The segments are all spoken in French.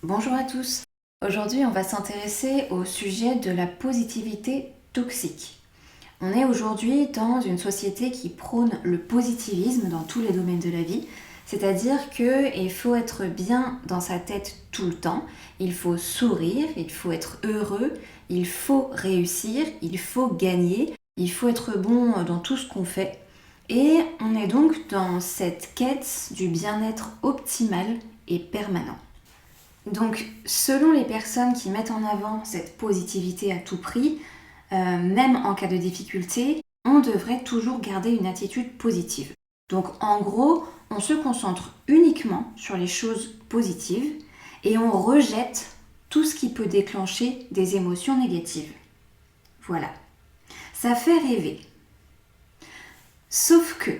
Bonjour à tous. Aujourd'hui, on va s'intéresser au sujet de la positivité toxique. On est aujourd'hui dans une société qui prône le positivisme dans tous les domaines de la vie, c'est-à-dire qu'il faut être bien dans sa tête tout le temps, il faut sourire, il faut être heureux, il faut réussir, il faut gagner, il faut être bon dans tout ce qu'on fait. Et on est donc dans cette quête du bien-être optimal et permanent. Donc, selon les personnes qui mettent en avant cette positivité à tout prix, même en cas de difficulté, on devrait toujours garder une attitude positive. Donc, en gros, on se concentre uniquement sur les choses positives et on rejette tout ce qui peut déclencher des émotions négatives. Voilà. Ça fait rêver. Sauf que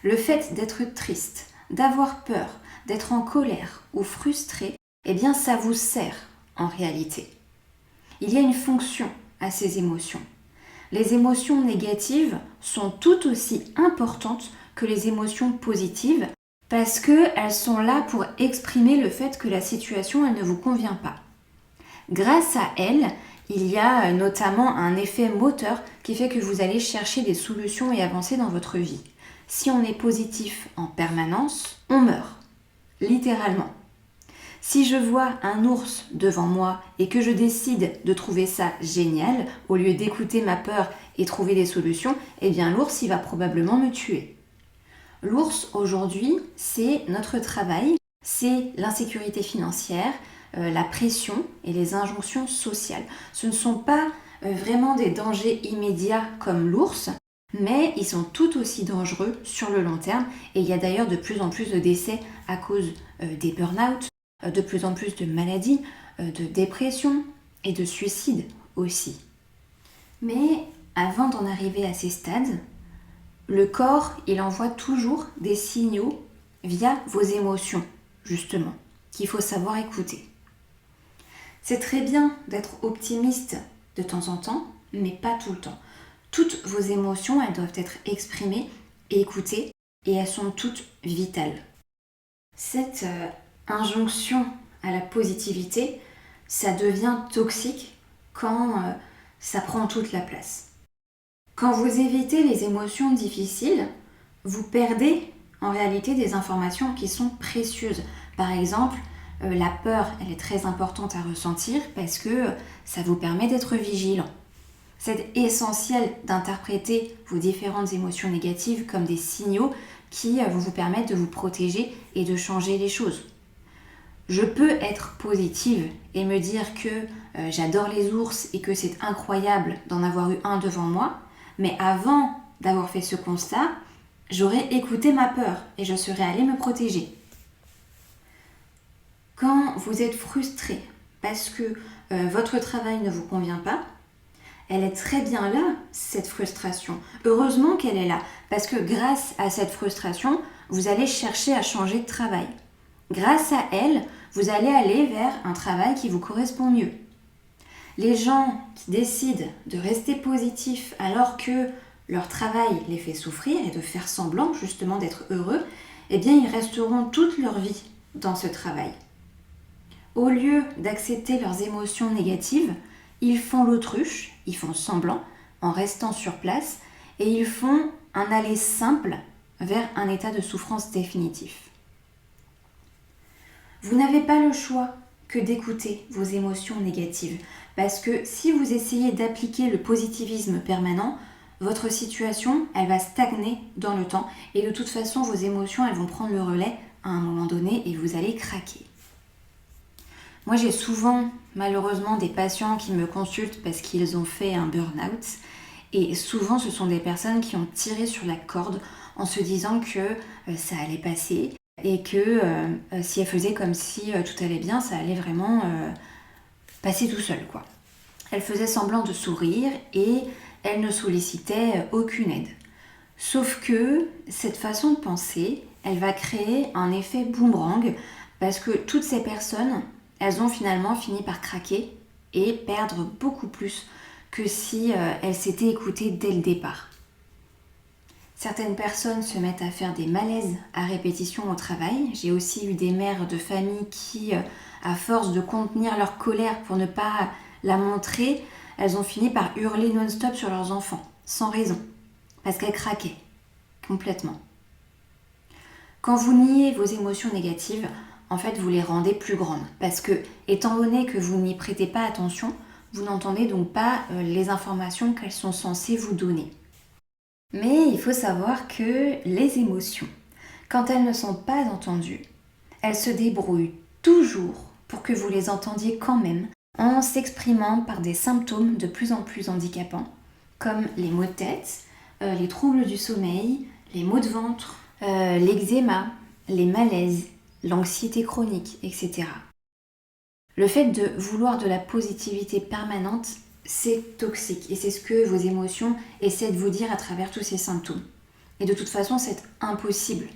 le fait d'être triste, d'avoir peur, d'être en colère ou frustré, eh bien ça vous sert en réalité. Il y a une fonction à ces émotions. Les émotions négatives sont tout aussi importantes que les émotions positives parce qu'elles sont là pour exprimer le fait que la situation elle ne vous convient pas. Grâce à elles, il y a notamment un effet moteur qui fait que vous allez chercher des solutions et avancer dans votre vie. Si on est positif en permanence, on meurt, littéralement. Si je vois un ours devant moi et que je décide de trouver ça génial, au lieu d'écouter ma peur et trouver des solutions, eh bien l'ours, il va probablement me tuer. L'ours, aujourd'hui, c'est notre travail, c'est l'insécurité financière, la pression et les injonctions sociales. Ce ne sont pas vraiment des dangers immédiats comme l'ours, mais ils sont tout aussi dangereux sur le long terme et il y a d'ailleurs de plus en plus de décès à cause des burn-out, de plus en plus de maladies, de dépression et de suicides aussi. Mais avant d'en arriver à ces stades, le corps, il envoie toujours des signaux via vos émotions, justement, qu'il faut savoir écouter. C'est très bien d'être optimiste de temps en temps, mais pas tout le temps. Toutes vos émotions, elles doivent être exprimées et écoutées, et elles sont toutes vitales. Cette injonction à la positivité, ça devient toxique quand ça prend toute la place. Quand vous évitez les émotions difficiles, vous perdez en réalité des informations qui sont précieuses. Par exemple, la peur, elle est très importante à ressentir parce que ça vous permet d'être vigilant. C'est essentiel d'interpréter vos différentes émotions négatives comme des signaux qui vont vous permettre de vous protéger et de changer les choses. Je peux être positive et me dire que j'adore les ours et que c'est incroyable d'en avoir eu un devant moi, mais avant d'avoir fait ce constat, j'aurais écouté ma peur et je serais allée me protéger. Quand vous êtes frustré parce que votre travail ne vous convient pas, elle est très bien là, cette frustration. Heureusement qu'elle est là, parce que grâce à cette frustration, vous allez chercher à changer de travail. Grâce à elle, vous allez aller vers un travail qui vous correspond mieux. Les gens qui décident de rester positifs alors que leur travail les fait souffrir et de faire semblant justement d'être heureux, eh bien ils resteront toute leur vie dans ce travail. Au lieu d'accepter leurs émotions négatives, ils font l'autruche, ils font semblant en restant sur place et ils font un aller simple vers un état de souffrance définitif. Vous n'avez pas le choix que d'écouter vos émotions négatives parce que si vous essayez d'appliquer le positivisme permanent, votre situation, elle va stagner dans le temps et de toute façon, vos émotions, elles vont prendre le relais à un moment donné et vous allez craquer. Moi, j'ai souvent, malheureusement, des patients qui me consultent parce qu'ils ont fait un burn-out. Et souvent, ce sont des personnes qui ont tiré sur la corde en se disant que ça allait passer et que si elles faisaient comme si tout allait bien, ça allait vraiment passer tout seul, quoi. Elles faisaient semblant de sourire et elles ne sollicitaient aucune aide. Sauf que cette façon de penser, elle va créer un effet boomerang parce que toutes ces personnes, elles ont finalement fini par craquer et perdre beaucoup plus que si elles s'étaient écoutées dès le départ. Certaines personnes se mettent à faire des malaises à répétition au travail. J'ai aussi eu des mères de famille qui, à force de contenir leur colère pour ne pas la montrer, elles ont fini par hurler non-stop sur leurs enfants, sans raison, parce qu'elles craquaient complètement. Quand vous niez vos émotions négatives, en fait, vous les rendez plus grandes. Parce que, étant donné que vous n'y prêtez pas attention, vous n'entendez donc pas les informations qu'elles sont censées vous donner. Mais il faut savoir que les émotions, quand elles ne sont pas entendues, elles se débrouillent toujours pour que vous les entendiez quand même, en s'exprimant par des symptômes de plus en plus handicapants, comme les maux de tête, les troubles du sommeil, les maux de ventre, l'eczéma, les malaises, l'anxiété chronique, etc. Le fait de vouloir de la positivité permanente, c'est toxique et c'est ce que vos émotions essaient de vous dire à travers tous ces symptômes. Et de toute façon, c'est impossible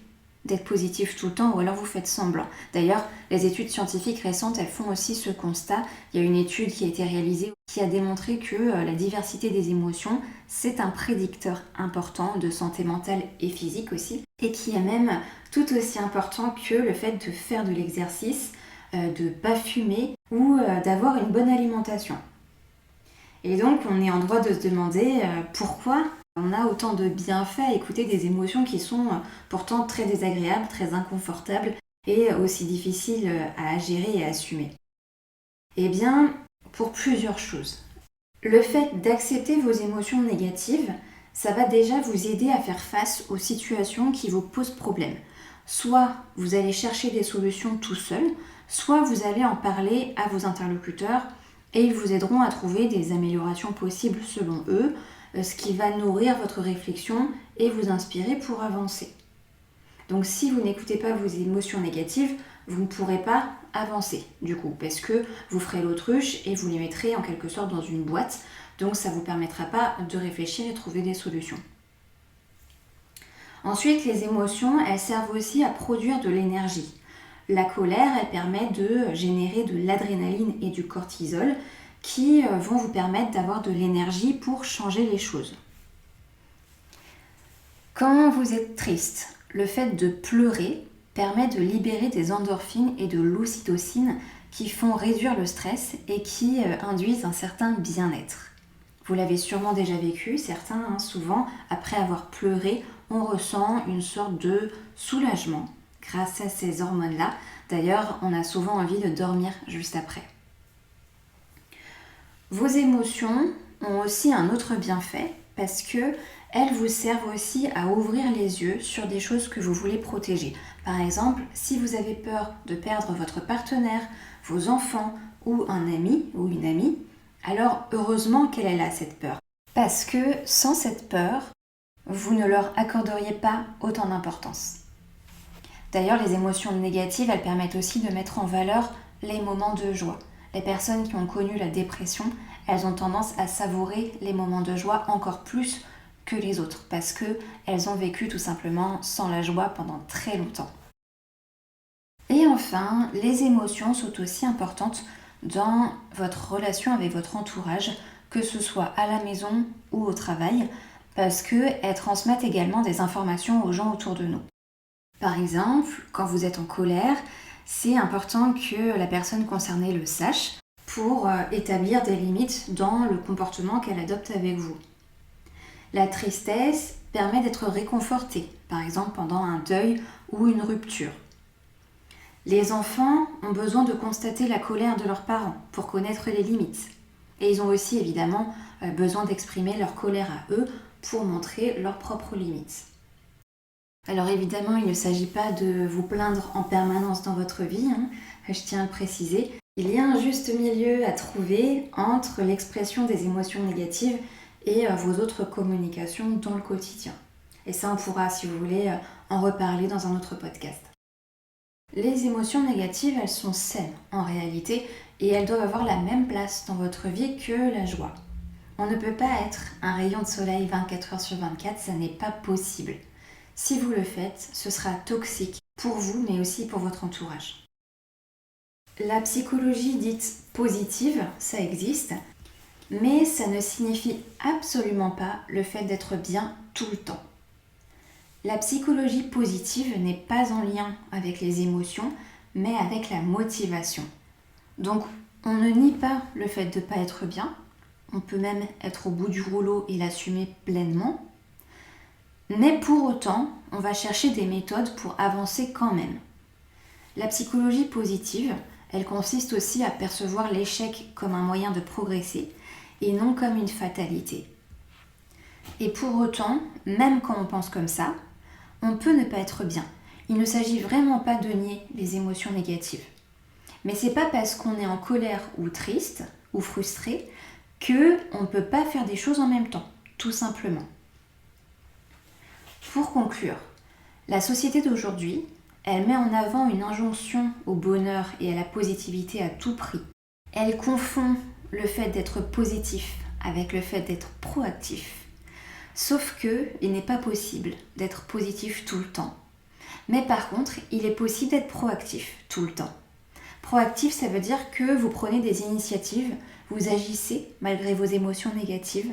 d'être positif tout le temps ou alors vous faites semblant. D'ailleurs, les études scientifiques récentes, elles font aussi ce constat. Il y a une étude qui a été réalisée qui a démontré que la diversité des émotions, c'est un prédicteur important de santé mentale et physique aussi, et qui est même tout aussi important que le fait de faire de l'exercice, de ne pas fumer ou d'avoir une bonne alimentation. Et donc, on est en droit de se demander pourquoi on a autant de bienfaits à écouter des émotions qui sont pourtant très désagréables, très inconfortables et aussi difficiles à gérer et à assumer. Eh bien, pour plusieurs choses. Le fait d'accepter vos émotions négatives, ça va déjà vous aider à faire face aux situations qui vous posent problème. Soit vous allez chercher des solutions tout seul, soit vous allez en parler à vos interlocuteurs et ils vous aideront à trouver des améliorations possibles selon eux, ce qui va nourrir votre réflexion et vous inspirer pour avancer. Donc si vous n'écoutez pas vos émotions négatives, vous ne pourrez pas avancer du coup, parce que vous ferez l'autruche et vous les mettrez en quelque sorte dans une boîte, donc ça ne vous permettra pas de réfléchir et trouver des solutions. Ensuite, les émotions, elles servent aussi à produire de l'énergie. La colère, elle permet de générer de l'adrénaline et du cortisol qui vont vous permettre d'avoir de l'énergie pour changer les choses. Quand vous êtes triste, le fait de pleurer permet de libérer des endorphines et de l'ocytocine qui font réduire le stress et qui induisent un certain bien-être. Vous l'avez sûrement déjà vécu, certains, souvent, après avoir pleuré, on ressent une sorte de soulagement grâce à ces hormones-là. D'ailleurs, on a souvent envie de dormir juste après. Vos émotions ont aussi un autre bienfait parce qu'elles vous servent aussi à ouvrir les yeux sur des choses que vous voulez protéger. Par exemple, si vous avez peur de perdre votre partenaire, vos enfants ou un ami ou une amie, alors heureusement qu'elle est là, cette peur. Parce que sans cette peur, vous ne leur accorderiez pas autant d'importance. D'ailleurs, les émotions négatives, elles permettent aussi de mettre en valeur les moments de joie. Les personnes qui ont connu la dépression, elles ont tendance à savourer les moments de joie encore plus que les autres parce qu'elles ont vécu tout simplement sans la joie pendant très longtemps. Et enfin, les émotions sont aussi importantes dans votre relation avec votre entourage, que ce soit à la maison ou au travail, parce qu'elles transmettent également des informations aux gens autour de nous. Par exemple, quand vous êtes en colère, c'est important que la personne concernée le sache pour établir des limites dans le comportement qu'elle adopte avec vous. La tristesse permet d'être réconfortée, par exemple pendant un deuil ou une rupture. Les enfants ont besoin de constater la colère de leurs parents pour connaître les limites. Et ils ont aussi évidemment besoin d'exprimer leur colère à eux pour montrer leurs propres limites. Alors évidemment, il ne s'agit pas de vous plaindre en permanence dans votre vie, je tiens à le préciser. Il y a un juste milieu à trouver entre l'expression des émotions négatives et vos autres communications dans le quotidien. Et ça, on pourra, si vous voulez, en reparler dans un autre podcast. Les émotions négatives, elles sont saines en réalité et elles doivent avoir la même place dans votre vie que la joie. On ne peut pas être un rayon de soleil 24 heures sur 24, ça n'est pas possible. Si vous le faites, ce sera toxique pour vous, mais aussi pour votre entourage. La psychologie dite positive, ça existe, mais ça ne signifie absolument pas le fait d'être bien tout le temps. La psychologie positive n'est pas en lien avec les émotions, mais avec la motivation. Donc, on ne nie pas le fait de ne pas être bien, on peut même être au bout du rouleau et l'assumer pleinement, mais pour autant, on va chercher des méthodes pour avancer quand même. La psychologie positive, elle consiste aussi à percevoir l'échec comme un moyen de progresser et non comme une fatalité. Et pour autant, même quand on pense comme ça, on peut ne pas être bien. Il ne s'agit vraiment pas de nier les émotions négatives. Mais c'est pas parce qu'on est en colère ou triste ou frustré qu'on ne peut pas faire des choses en même temps, tout simplement. Pour conclure, la société d'aujourd'hui, elle met en avant une injonction au bonheur et à la positivité à tout prix. Elle confond le fait d'être positif avec le fait d'être proactif. Sauf que il n'est pas possible d'être positif tout le temps. Mais par contre, il est possible d'être proactif tout le temps. Proactif, ça veut dire que vous prenez des initiatives, vous agissez malgré vos émotions négatives.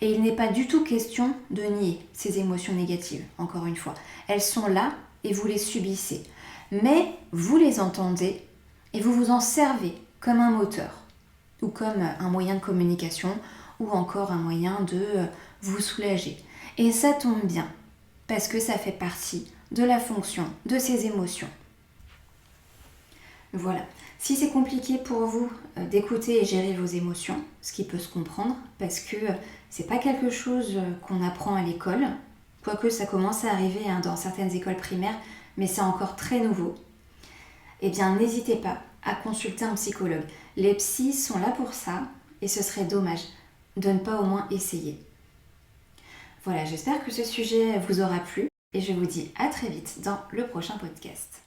Et il n'est pas du tout question de nier ces émotions négatives, encore une fois. Elles sont là et vous les subissez. Mais vous les entendez et vous vous en servez comme un moteur ou comme un moyen de communication ou encore un moyen de vous soulager. Et ça tombe bien parce que ça fait partie de la fonction de ces émotions. Voilà. Si c'est compliqué pour vous d'écouter et gérer vos émotions, ce qui peut se comprendre, parce que c'est pas quelque chose qu'on apprend à l'école, quoique ça commence à arriver dans certaines écoles primaires, mais c'est encore très nouveau, eh bien n'hésitez pas à consulter un psychologue. Les psys sont là pour ça, et ce serait dommage de ne pas au moins essayer. Voilà, j'espère que ce sujet vous aura plu, et je vous dis à très vite dans le prochain podcast.